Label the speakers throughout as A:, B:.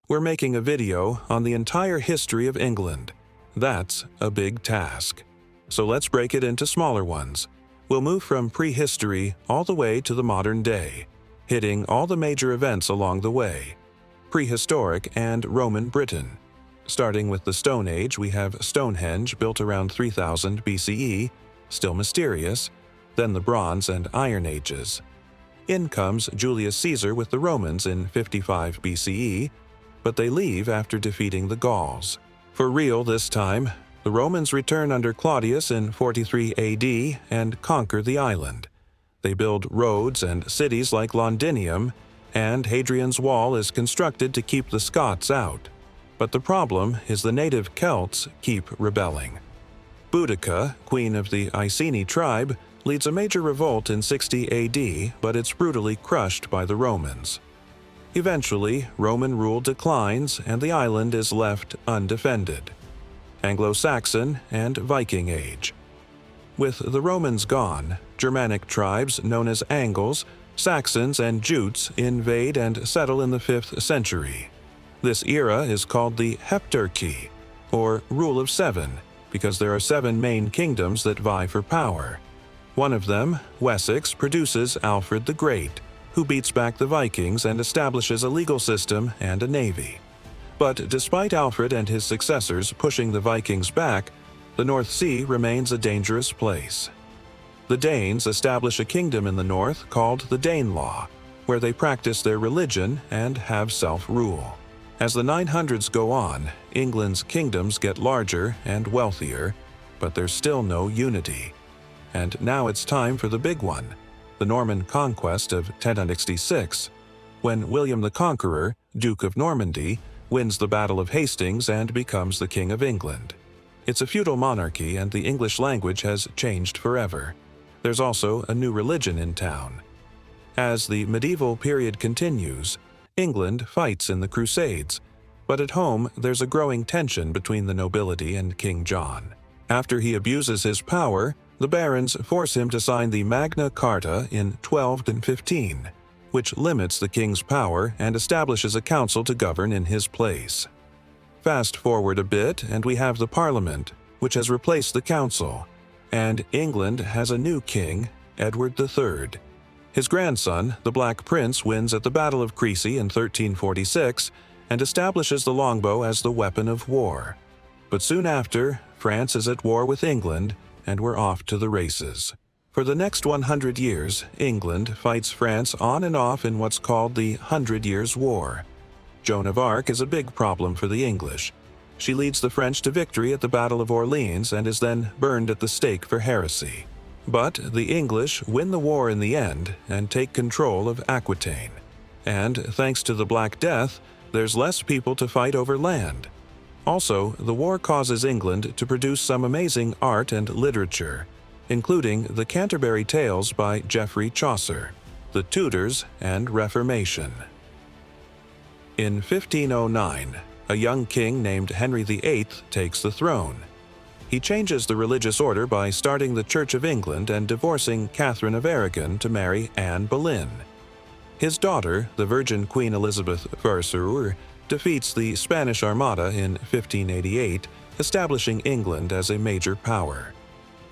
A: We're making a video on the entire history of England. That's a big task. So let's break it into smaller ones. We'll move from prehistory all the way to the modern day, hitting all the major events along the way. Prehistoric and Roman Britain. Starting with the Stone Age, we have Stonehenge, built around 3000 BCE, still mysterious, then the Bronze and Iron Ages. In comes Julius Caesar with the Romans in 55 BCE, but they leave after defeating the Gauls. For real this time, the Romans return under Claudius in 43 AD and conquer the island. They build roads and cities like Londinium, and Hadrian's Wall is constructed to keep the Scots out. But the problem is the native Celts keep rebelling. Boudica, queen of the Iceni tribe, leads a major revolt in 60 AD, but it's brutally crushed by the Romans. Eventually, Roman rule declines and the island is left undefended. Anglo-Saxon and Viking Age. With the Romans gone, Germanic tribes known as Angles, Saxons, and Jutes invade and settle in the 5th century. This era is called the Heptarchy, or Rule of Seven, because there are 7 main kingdoms that vie for power. One of them, Wessex, produces Alfred the Great, who beats back the Vikings and establishes a legal system and a navy. But despite Alfred and his successors pushing the Vikings back, the North Sea remains a dangerous place. The Danes establish a kingdom in the north called the Danelaw, where they practice their religion and have self-rule. As the 900s go on, England's kingdoms get larger and wealthier, but there's still no unity. And now it's time for the big one, the Norman conquest of 1066, when William the Conqueror, Duke of Normandy, wins the Battle of Hastings and becomes the King of England. It's a feudal monarchy and the English language has changed forever. There's also a new religion in town. As the medieval period continues, England fights in the Crusades, but at home there's a growing tension between the nobility and King John. After he abuses his power, the barons force him to sign the Magna Carta in 1215, which limits the king's power and establishes a council to govern in his place. Fast forward a bit and we have the Parliament, which has replaced the council, and England has a new king, Edward III. His grandson, the Black Prince, wins at the Battle of Crecy in 1346 and establishes the longbow as the weapon of war. But soon after, France is at war with England, and we're off to the races. For the next 100 years, England fights France on and off in what's called the 100 Years' War. Joan of Arc is a big problem for the English. She leads the French to victory at the Battle of Orleans and is then burned at the stake for heresy. But the English win the war in the end and take control of Aquitaine. And thanks to the Black Death, there's less people to fight over land. Also, the war causes England to produce some amazing art and literature, including the Canterbury Tales by Geoffrey Chaucer, the Tudors, and Reformation. In 1509, a young king named Henry VIII takes the throne. He changes the religious order by starting the Church of England and divorcing Catherine of Aragon to marry Anne Boleyn. His daughter, the Virgin Queen Elizabeth I, defeats the Spanish Armada in 1588, establishing England as a major power.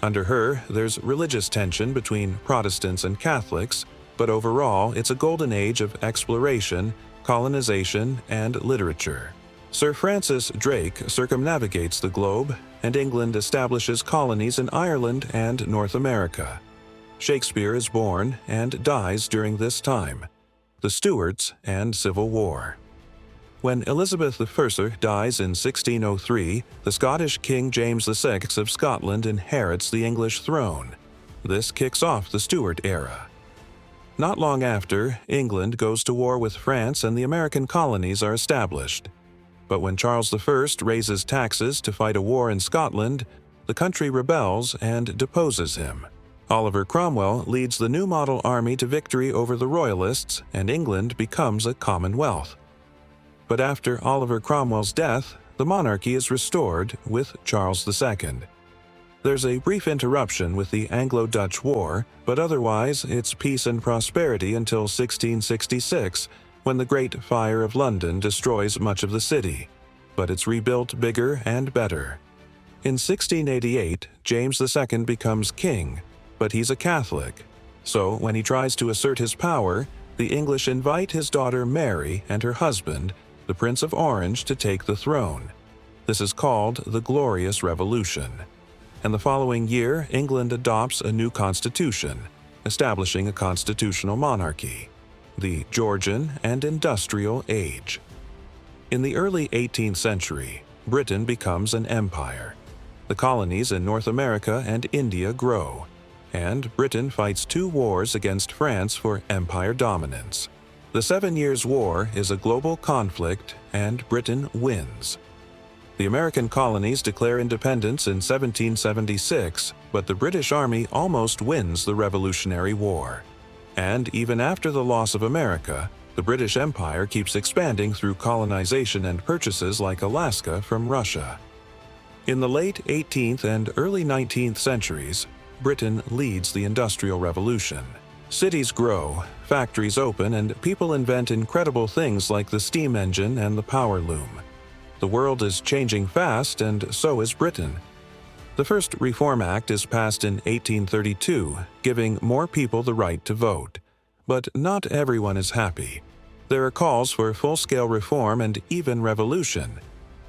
A: Under her, there's religious tension between Protestants and Catholics, but overall it's a golden age of exploration, colonization, and literature. Sir Francis Drake circumnavigates the globe, and England establishes colonies in Ireland and North America. Shakespeare is born and dies during this time. The Stuarts and Civil War. When Elizabeth I dies in 1603, the Scottish King James VI of Scotland inherits the English throne. This kicks off the Stuart era. Not long after, England goes to war with France and the American colonies are established. But when Charles I raises taxes to fight a war in Scotland, the country rebels and deposes him. Oliver Cromwell leads the new model army to victory over the Royalists, and England becomes a commonwealth. But after Oliver Cromwell's death, the monarchy is restored with Charles II. There's a brief interruption with the Anglo-Dutch War, but otherwise it's peace and prosperity until 1666, when the Great Fire of London destroys much of the city, but it's rebuilt bigger and better. In 1688, James II becomes king, but he's a Catholic. So when he tries to assert his power, the English invite his daughter Mary and her husband, the Prince of Orange, to take the throne. This is called the Glorious Revolution. And the following year, England adopts a new constitution, establishing a constitutional monarchy, the Georgian and Industrial Age. In the early 18th century, Britain becomes an empire. The colonies in North America and India grow, and Britain fights 2 wars against France for empire dominance. The 7 Years' War is a global conflict, and Britain wins. The American colonies declare independence in 1776, but the British Army almost wins the Revolutionary War. And even after the loss of America, the British Empire keeps expanding through colonization and purchases like Alaska from Russia. In the late 18th and early 19th centuries, Britain leads the Industrial Revolution. Cities grow, factories open, and people invent incredible things like the steam engine and the power loom. The world is changing fast, and so is Britain. The first Reform Act is passed in 1832, giving more people the right to vote. But not everyone is happy. There are calls for full-scale reform and even revolution.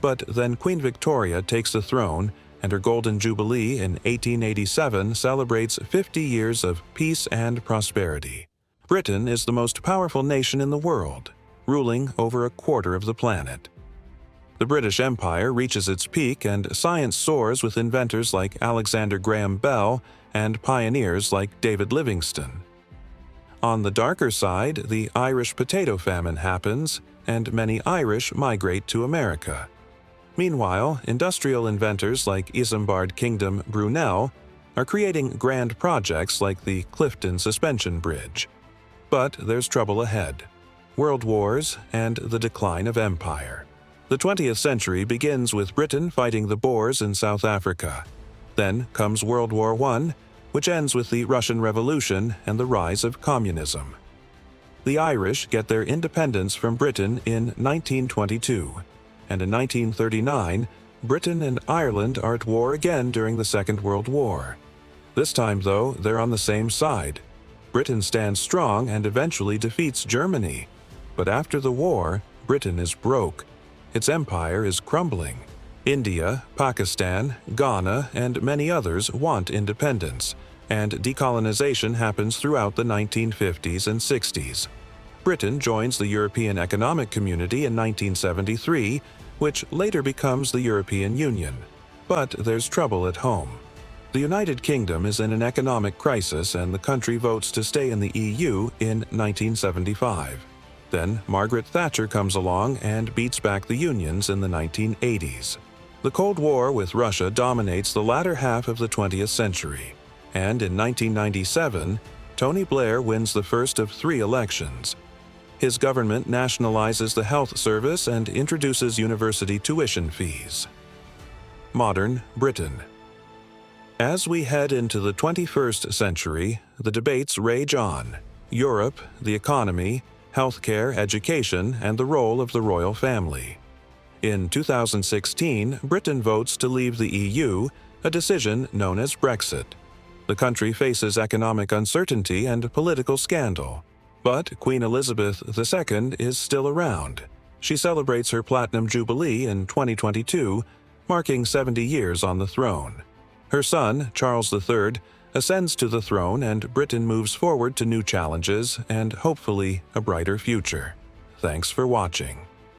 A: But then Queen Victoria takes the throne, and her Golden Jubilee in 1887 celebrates 50 years of peace and prosperity. Britain is the most powerful nation in the world, ruling over a quarter of the planet. The British Empire reaches its peak, and science soars with inventors like Alexander Graham Bell and pioneers like David Livingstone. On the darker side, the Irish potato famine happens, and many Irish migrate to America. Meanwhile, industrial inventors like Isambard Kingdom Brunel are creating grand projects like the Clifton Suspension Bridge. But there's trouble ahead: world wars and the decline of empire. The 20th century begins with Britain fighting the Boers in South Africa. Then comes World War I, which ends with the Russian Revolution and the rise of communism. The Irish get their independence from Britain in 1922, and in 1939, Britain and Ireland are at war again during the Second World War. This time, though, they're on the same side. Britain stands strong and eventually defeats Germany. But after the war, Britain is broke. Its empire is crumbling. India, Pakistan, Ghana, and many others want independence, and decolonization happens throughout the 1950s and 60s. Britain joins the European Economic Community in 1973, which later becomes the European Union. But there's trouble at home. The United Kingdom is in an economic crisis, and the country votes to stay in the EU in 1975. Then Margaret Thatcher comes along and beats back the unions in the 1980s. The Cold War with Russia dominates the latter half of the 20th century, and in 1997, Tony Blair wins the first of 3 elections. His government nationalizes the health service and introduces university tuition fees. Modern Britain. As we head into the 21st century, the debates rage on: Europe, the economy, healthcare, education, and the role of the royal family. In 2016, Britain votes to leave the EU, a decision known as Brexit. The country faces economic uncertainty and political scandal. But Queen Elizabeth II is still around. She celebrates her Platinum Jubilee in 2022, marking 70 years on the throne. Her son, Charles III, ascends to the throne, and Britain moves forward to new challenges and hopefully a brighter future. Thanks for watching.